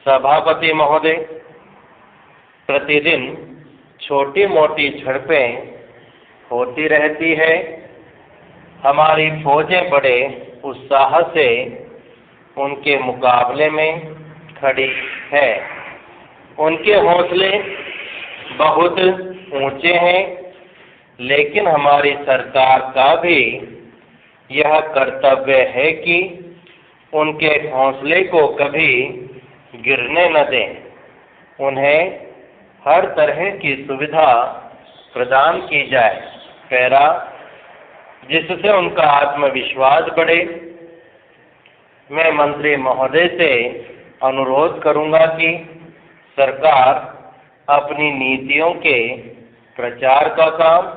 सभापति महोदय, प्रतिदिन छोटी मोटी झड़पें होती रहती है। हमारी फौजें बड़े उत्साह से उनके मुकाबले में खड़ी है। उनके हौसले बहुत ऊंचे हैं, लेकिन हमारी सरकार का भी यह कर्तव्य है कि उनके हौसले को कभी गिरने न दें। उन्हें हर तरह की सुविधा प्रदान की जाए। पैरा, जिससे उनका आत्मविश्वास बढ़े। मैं मंत्री महोदय से अनुरोध करूंगा कि सरकार अपनी नीतियों के प्रचार का काम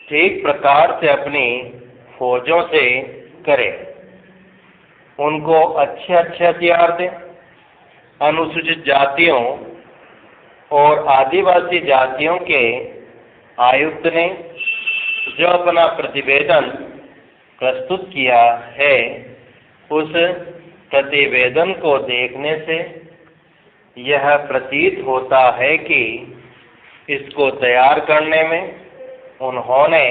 ठीक प्रकार से अपनी फौजों से करे। उनको अच्छे हथियार दें। अनुसूचित जातियों और आदिवासी जातियों के आयुक्त ने जो अपना प्रतिवेदन प्रस्तुत किया है, उस प्रतिवेदन को देखने से यह प्रतीत होता है कि इसको तैयार करने में उन्होंने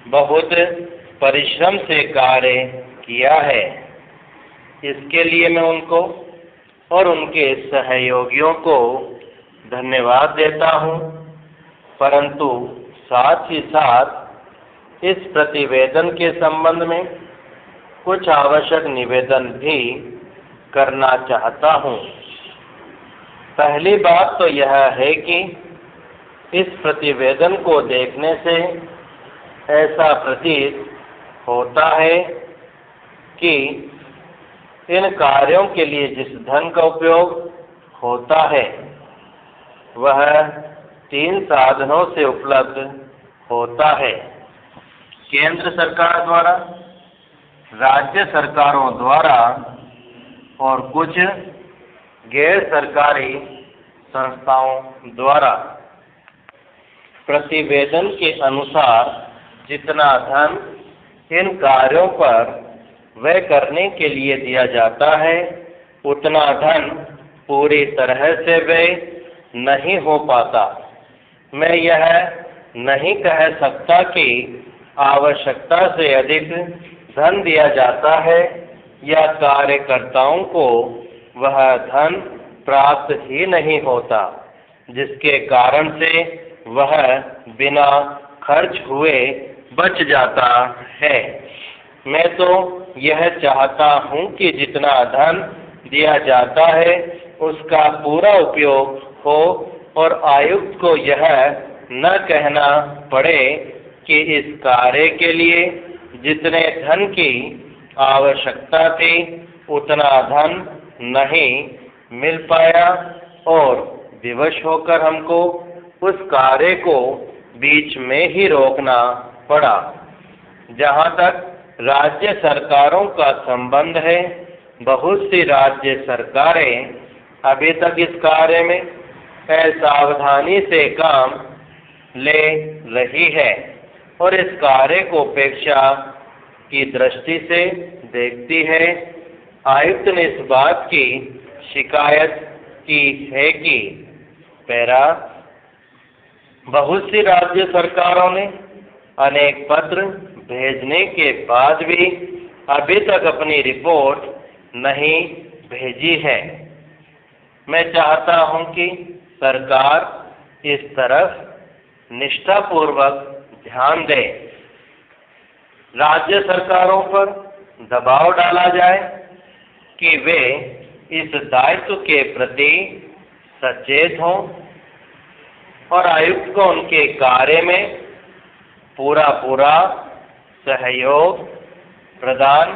बहुत परिश्रम से कार्य किया है। इसके लिए मैं उनको और उनके सहयोगियों को धन्यवाद देता हूँ, परंतु साथ ही साथ इस प्रतिवेदन के संबंध में कुछ आवश्यक निवेदन भी करना चाहता हूँ। पहली बात तो यह है कि इस प्रतिवेदन को देखने से ऐसा प्रतीत होता है कि इन कार्यों के लिए जिस धन का उपयोग होता है, वह 3 साधनों से उपलब्ध होता है। केंद्र सरकार द्वारा, राज्य सरकारों द्वारा और कुछ गैर सरकारी संस्थाओं द्वारा। प्रतिवेदन के अनुसार जितना धन इन कार्यों पर व्यय करने के लिए दिया जाता है, उतना धन पूरी तरह से व्यय नहीं हो पाता। मैं यह नहीं कह सकता कि आवश्यकता से अधिक धन दिया जाता है या कार्यकर्ताओं को वह धन प्राप्त ही नहीं होता, जिसके कारण से वह बिना खर्च हुए बच जाता है। मैं तो यह चाहता हूँ कि जितना धन दिया जाता है उसका पूरा उपयोग हो और आयुक्त को यह न कहना पड़े कि इस कार्य के लिए जितने धन की आवश्यकता थी उतना धन नहीं मिल पाया और विवश होकर हमको उस कार्य को बीच में ही रोकना पड़ा। जहाँ तक राज्य सरकारों का संबंध है, बहुत सी राज्य सरकारें अभी तक इस कार्य में असावधानी से काम ले रही है और इस कार्य को उपेक्षा की दृष्टि से देखती है। आयुक्त ने इस बात की शिकायत की है कि पैरा, बहुत सी राज्य सरकारों ने अनेक पत्र भेजने के बाद भी अभी तक अपनी रिपोर्ट नहीं भेजी है। मैं चाहता हूं कि सरकार इस तरफ निष्ठापूर्वक ध्यान दे। राज्य सरकारों पर दबाव डाला जाए कि वे इस दायित्व के प्रति सचेत हों और आयुक्त को उनके कार्य में पूरा सहयोग प्रदान